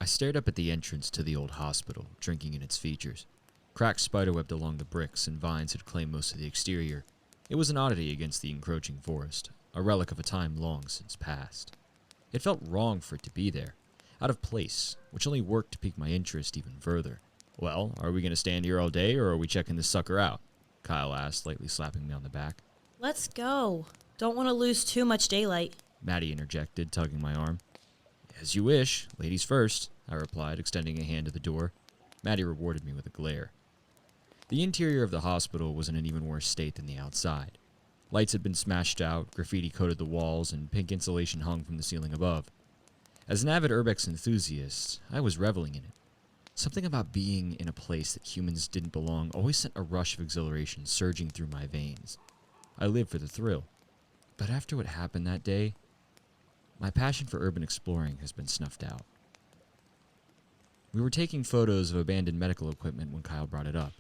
I stared up at the entrance to the old hospital, drinking in its features. Cracks spiderwebbed along the bricks and vines had claimed most of the exterior. It was an oddity against the encroaching forest, a relic of a time long since past. It felt wrong for it to be there, out of place, which only worked to pique my interest even further. "Well, are we going to stand here all day, or are we checking this sucker out?" Kyle asked, lightly slapping me on the back. Let's go. Don't want to lose too much daylight. Maddie interjected, tugging my arm. "As you wish. Ladies first," I replied, extending a hand to the door. Maddie rewarded me with a glare. The interior of the hospital was in an even worse state than the outside. Lights had been smashed out, graffiti coated the walls, and pink insulation hung from the ceiling above. As an avid urbex enthusiast, I was reveling in it. Something about being in a place that humans didn't belong always sent a rush of exhilaration surging through my veins. I lived for the thrill. But after what happened that day, my passion for urban exploring has been snuffed out. We were taking photos of abandoned medical equipment when Kyle brought it up.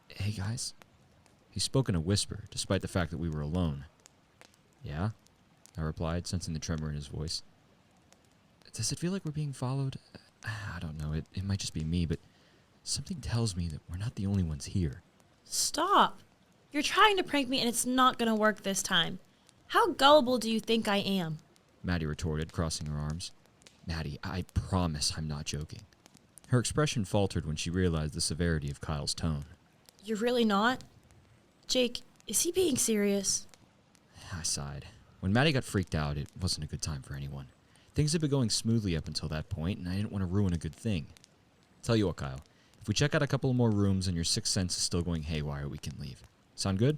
"Hey guys." He spoke in a whisper, despite the fact that we were alone. "Yeah?" I replied, sensing the tremor in his voice. "Does it feel like we're being followed? I don't know, it might just be me, but something tells me that we're not the only ones here." Stop. You're trying to prank me and it's not going to work this time. How gullible do you think I am? Maddie retorted, crossing her arms. "Maddie, I promise I'm not joking." Her expression faltered when she realized the severity of Kyle's tone. You're really not? Jake, is he being serious? I sighed. When Maddie got freaked out, it wasn't a good time for anyone. Things had been going smoothly up until that point, and I didn't want to ruin a good thing. Tell you what, Kyle, if we check out a couple more rooms and your sixth sense is still going haywire, we can leave. Sound good?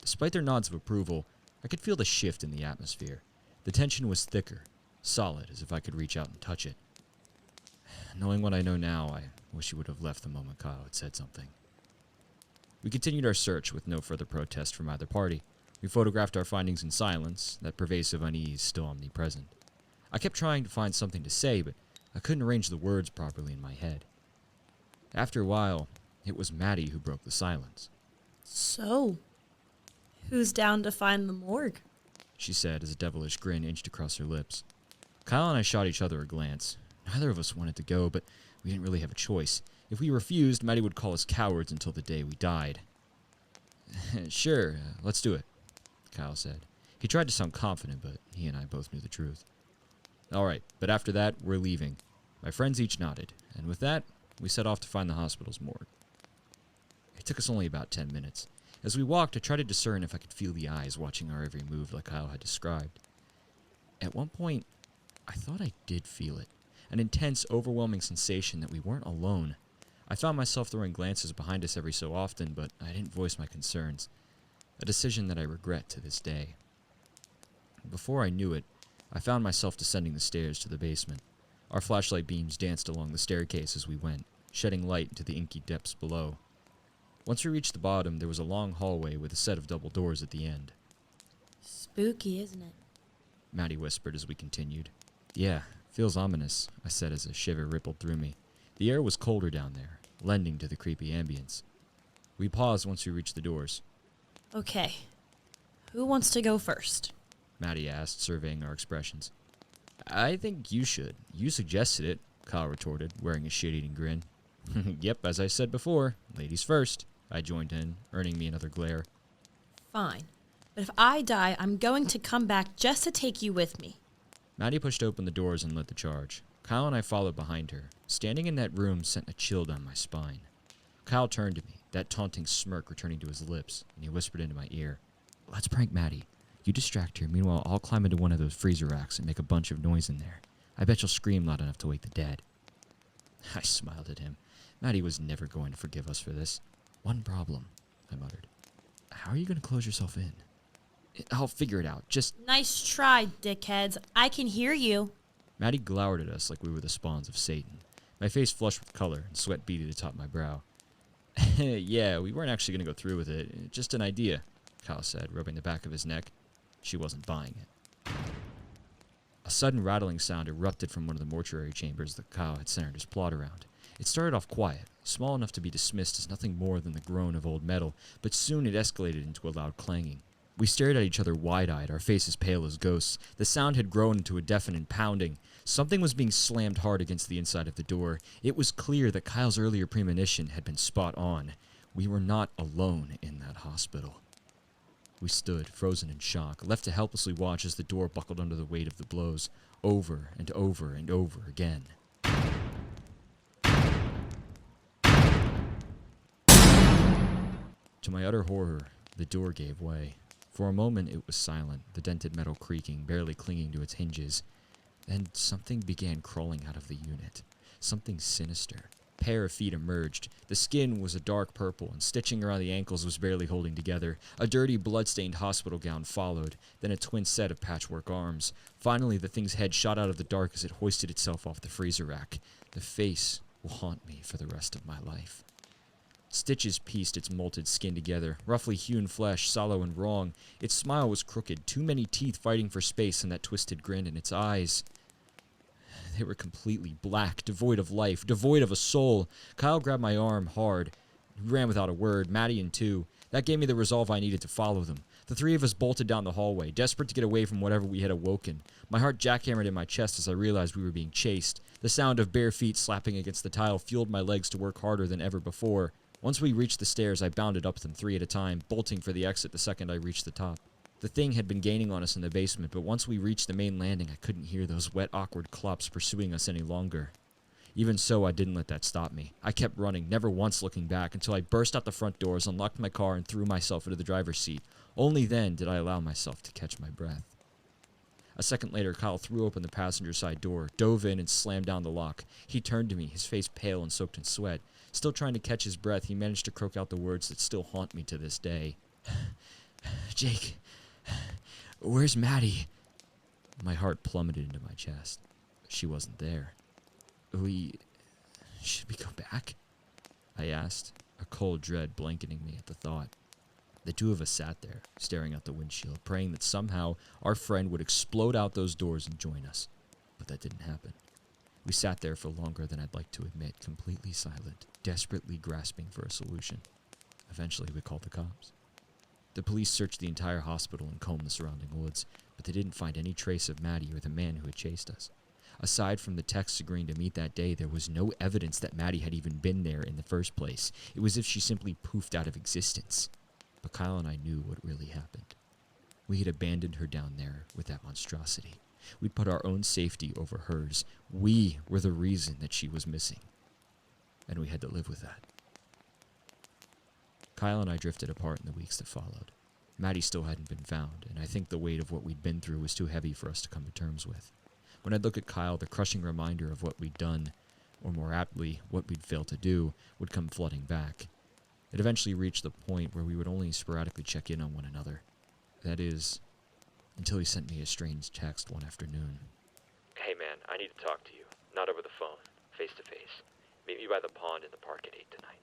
Despite their nods of approval, I could feel the shift in the atmosphere. The tension was thicker, solid, as if I could reach out and touch it. Knowing what I know now, I wish he would have left the moment Kyle had said something. We continued our search with no further protest from either party. We photographed our findings in silence, that pervasive unease still omnipresent. I kept trying to find something to say, but I couldn't arrange the words properly in my head. After a while, it was Maddie who broke the silence. So, who's down to find the morgue? She said as a devilish grin inched across her lips. Kyle and I shot each other a glance. Neither of us wanted to go, but we didn't really have a choice. If we refused, Maddie would call us cowards until the day we died. "Sure, let's do it," Kyle said. He tried to sound confident, but he and I both knew the truth. "All right, but after that, we're leaving." My friends each nodded, and with that, we set off to find the hospital's morgue. It took us only about 10 minutes. As we walked, I tried to discern if I could feel the eyes watching our every move like Kyle had described. At one point, I thought I did feel it. An intense, overwhelming sensation that we weren't alone. I found myself throwing glances behind us every so often, but I didn't voice my concerns. A decision that I regret to this day. Before I knew it, I found myself descending the stairs to the basement. Our flashlight beams danced along the staircase as we went, shedding light into the inky depths below. Once we reached the bottom, there was a long hallway with a set of double doors at the end. Spooky, isn't it? Maddie whispered as we continued. "Yeah, feels ominous," I said as a shiver rippled through me. The air was colder down there, lending to the creepy ambience. We paused once we reached the doors. Okay. Who wants to go first? Maddie asked, surveying our expressions. "I think you should. You suggested it," Kyle retorted, wearing a shit-eating grin. "Yep, as I said before, ladies first," I joined in, earning me another glare. Fine. But if I die, I'm going to come back just to take you with me. Maddie pushed open the doors and lit the charge. Kyle and I followed behind her. Standing in that room sent a chill down my spine. Kyle turned to me, that taunting smirk returning to his lips, and he whispered into my ear, "Let's prank Maddie. You distract her, meanwhile I'll climb into one of those freezer racks and make a bunch of noise in there. I bet you'll scream loud enough to wake the dead." I smiled at him. Maddie was never going to forgive us for this. "One problem," I muttered. "How are you going to close yourself in?" "I'll figure it out, just..." Nice try, dickheads. I can hear you. Maddie glowered at us like we were the spawns of Satan. My face flushed with color and sweat beaded atop my brow. "Yeah, we weren't actually going to go through with it. Just an idea," Kyle said, rubbing the back of his neck. She wasn't buying it. A sudden rattling sound erupted from one of the mortuary chambers that Kyle had centered his plot around. It started off quiet, small enough to be dismissed as nothing more than the groan of old metal, but soon it escalated into a loud clanging. We stared at each other wide-eyed, our faces pale as ghosts. The sound had grown into a deafening pounding. Something was being slammed hard against the inside of the door. It was clear that Kyle's earlier premonition had been spot on. We were not alone in that hospital. We stood, frozen in shock, left to helplessly watch as the door buckled under the weight of the blows, over and over and over again. To my utter horror, the door gave way. For a moment it was silent, the dented metal creaking, barely clinging to its hinges. Then something began crawling out of the unit. Something sinister. A pair of feet emerged. The skin was a dark purple, and stitching around the ankles was barely holding together. A dirty, blood-stained hospital gown followed, then a twin set of patchwork arms. Finally, the thing's head shot out of the dark as it hoisted itself off the freezer rack. The face will haunt me for the rest of my life. Stitches pieced its molted skin together, roughly hewn flesh, sallow and wrong. Its smile was crooked, too many teeth fighting for space in that twisted grin in its eyes. They were completely black, devoid of life, devoid of a soul. Kyle grabbed my arm hard. We ran without a word, Maddie in two. That gave me the resolve I needed to follow them. The three of us bolted down the hallway, desperate to get away from whatever we had awoken. My heart jackhammered in my chest as I realized we were being chased. The sound of bare feet slapping against the tile fueled my legs to work harder than ever before. Once we reached the stairs, I bounded up them 3 at a time, bolting for the exit the second I reached the top. The thing had been gaining on us in the basement, but once we reached the main landing, I couldn't hear those wet, awkward clops pursuing us any longer. Even so, I didn't let that stop me. I kept running, never once looking back, until I burst out the front doors, unlocked my car, and threw myself into the driver's seat. Only then did I allow myself to catch my breath. A second later, Kyle threw open the passenger side door, dove in, and slammed down the lock. He turned to me, his face pale and soaked in sweat. Still trying to catch his breath, he managed to croak out the words that still haunt me to this day. "Jake, where's Maddie?" My heart plummeted into my chest. She wasn't there. Should we go back?" I asked, a cold dread blanketing me at the thought. The two of us sat there, staring out the windshield, praying that somehow our friend would explode out those doors and join us. But that didn't happen. We sat there for longer than I'd like to admit, completely silent, desperately grasping for a solution. Eventually, we called the cops. The police searched the entire hospital and combed the surrounding woods, but they didn't find any trace of Maddie or the man who had chased us. Aside from the texts agreeing to meet that day, there was no evidence that Maddie had even been there in the first place. It was as if she simply poofed out of existence. But Kyle and I knew what really happened. We had abandoned her down there with that monstrosity. We'd put our own safety over hers. We were the reason that she was missing. And we had to live with that. Kyle and I drifted apart in the weeks that followed. Maddie still hadn't been found, and I think the weight of what we'd been through was too heavy for us to come to terms with. When I'd look at Kyle, the crushing reminder of what we'd done, or more aptly, what we'd failed to do, would come flooding back. It eventually reached the point where we would only sporadically check in on one another. That is, until he sent me a strange text one afternoon. "Hey man, I need to talk to you. Not over the phone. Face to face. Meet me by the pond in the park at 8 tonight."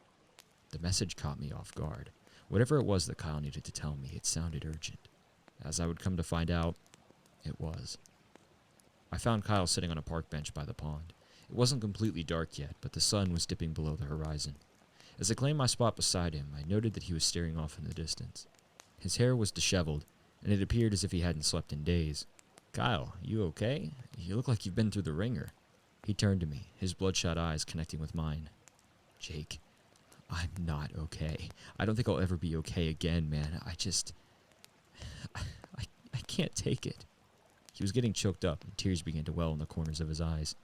The message caught me off guard. Whatever it was that Kyle needed to tell me, it sounded urgent. As I would come to find out, it was. I found Kyle sitting on a park bench by the pond. It wasn't completely dark yet, but the sun was dipping below the horizon. As I claimed my spot beside him, I noted that he was staring off in the distance. His hair was disheveled, and it appeared as if he hadn't slept in days. "Kyle, you okay? You look like you've been through the ringer." He turned to me, his bloodshot eyes connecting with mine. "Jake, I'm not okay. I don't think I'll ever be okay again, man. I can't take it." He was getting choked up, and tears began to well in the corners of his eyes.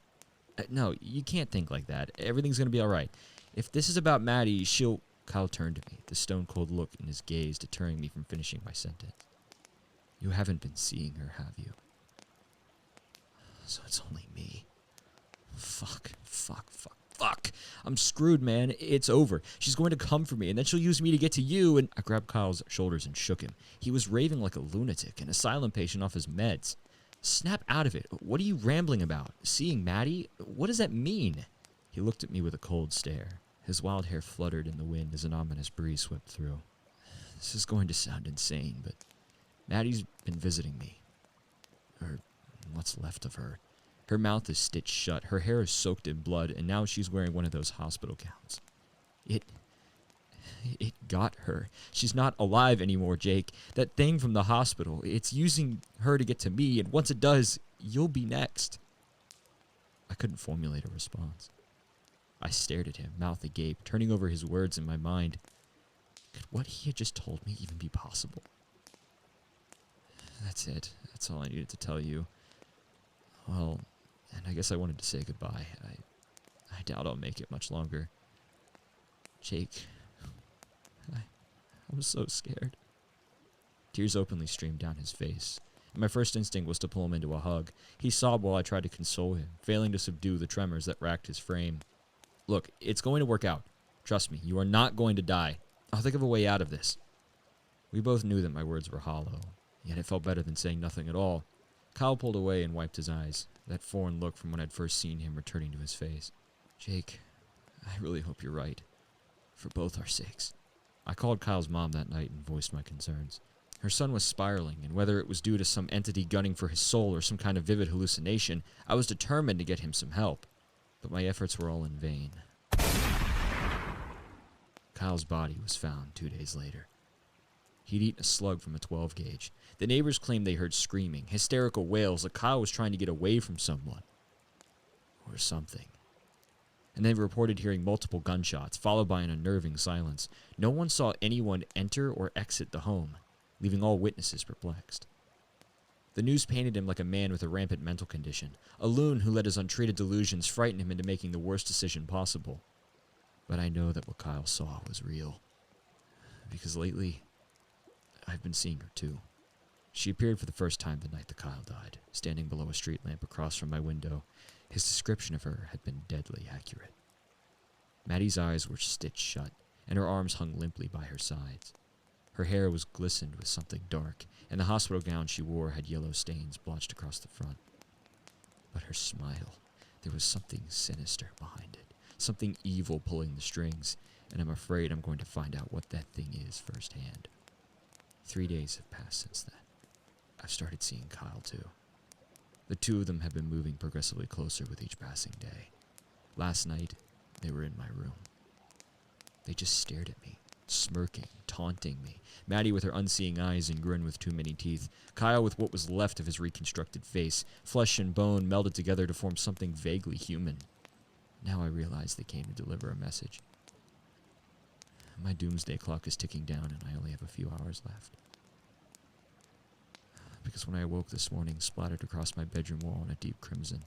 "No, you can't think like that. Everything's gonna be alright. If this is about Maddie, she'll..." Kyle turned to me, the stone-cold look in his gaze deterring me from finishing my sentence. "You haven't been seeing her, have you? So it's only me. Fuck. I'm screwed, man. It's over. She's going to come for me, and then she'll use me to get to you, and..." I grabbed Kyle's shoulders and shook him. He was raving like a lunatic, an asylum patient off his meds. "Snap out of it. What are you rambling about? Seeing Maddie? What does that mean?" He looked at me with a cold stare. His wild hair fluttered in the wind as an ominous breeze swept through. "This is going to sound insane, but Maddie's been visiting me. Or what's left of her. Her mouth is stitched shut, her hair is soaked in blood, and now she's wearing one of those hospital gowns. It got her. She's not alive anymore, Jake. That thing from the hospital, it's using her to get to me, and once it does, you'll be next. I couldn't formulate a response. I stared at him, mouth agape, turning over his words in my mind. Could what he had just told me even be possible? That's it. That's all I needed to tell you. Well, and I guess I wanted to say goodbye. I doubt I'll make it much longer. Jake, I was so scared. Tears openly streamed down his face. My first instinct was to pull him into a hug. He sobbed while I tried to console him, failing to subdue the tremors that racked his frame. Look, it's going to work out. Trust me, you are not going to die. I'll think of a way out of this. We both knew that my words were hollow, yet it felt better than saying nothing at all. Kyle pulled away and wiped his eyes, that foreign look from when I'd first seen him returning to his face. Jake, I really hope you're right. For both our sakes. I called Kyle's mom that night and voiced my concerns. Her son was spiraling, and whether it was due to some entity gunning for his soul or some kind of vivid hallucination, I was determined to get him some help. But my efforts were all in vain. Kyle's body was found 2 days later. He'd eaten a slug from a 12 gauge. The neighbors claimed they heard screaming, hysterical wails like Kyle was trying to get away from someone. Or something. And they reported hearing multiple gunshots, followed by an unnerving silence. No one saw anyone enter or exit the home, leaving all witnesses perplexed. The news painted him like a man with a rampant mental condition, a loon who let his untreated delusions frighten him into making the worst decision possible. But I know that what Kyle saw was real. Because lately, I've been seeing her too. She appeared for the first time the night that Kyle died, standing below a street lamp across from my window. His description of her had been deadly accurate. Maddie's eyes were stitched shut, and her arms hung limply by her sides. Her hair was glistened with something dark, and the hospital gown she wore had yellow stains blotched across the front. But her smile, there was something sinister behind it, something evil pulling the strings, and I'm afraid I'm going to find out what that thing is firsthand. 3 days have passed since then. I've started seeing Kyle too. The two of them have been moving progressively closer with each passing day. Last night, they were in my room. They just stared at me, smirking, taunting me. Maddie with her unseeing eyes and grin with too many teeth. Kyle with what was left of his reconstructed face. Flesh and bone melded together to form something vaguely human. Now I realize they came to deliver a message. My doomsday clock is ticking down and I only have a few hours left. Because when I awoke this morning, splattered across my bedroom wall in a deep crimson,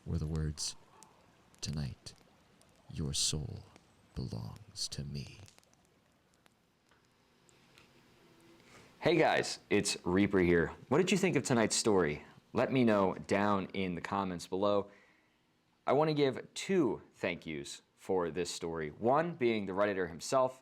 were the words, "Tonight, your soul belongs to me." Hey guys, it's Reaper here. What did you think of tonight's story? Let me know down in the comments below. I want to give 2 thank yous for this story. One being the Redditor himself.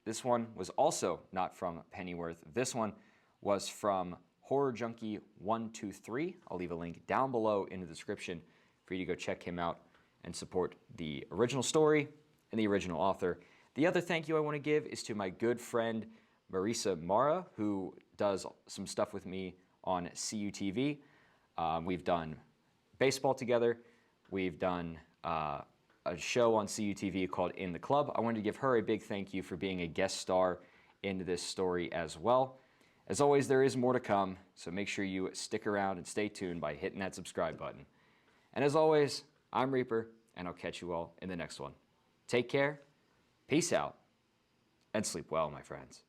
This one was also not from Pennyworth. This one was from HorrorJunkie123. I'll leave a link down below in the description for you to go check him out and support the original story and the original author. The other thank you I want to give is to my good friend Mareesa, who does some stuff with me on CUTV. We've done baseball together. We've done a show on CUTV called In the Club. I wanted to give her a big thank you for being a guest star in this story as well. As always, there is more to come, so make sure you stick around and stay tuned by hitting that subscribe button. And as always, I'm Reaper, and I'll catch you all in the next one. Take care, peace out, and sleep well, my friends.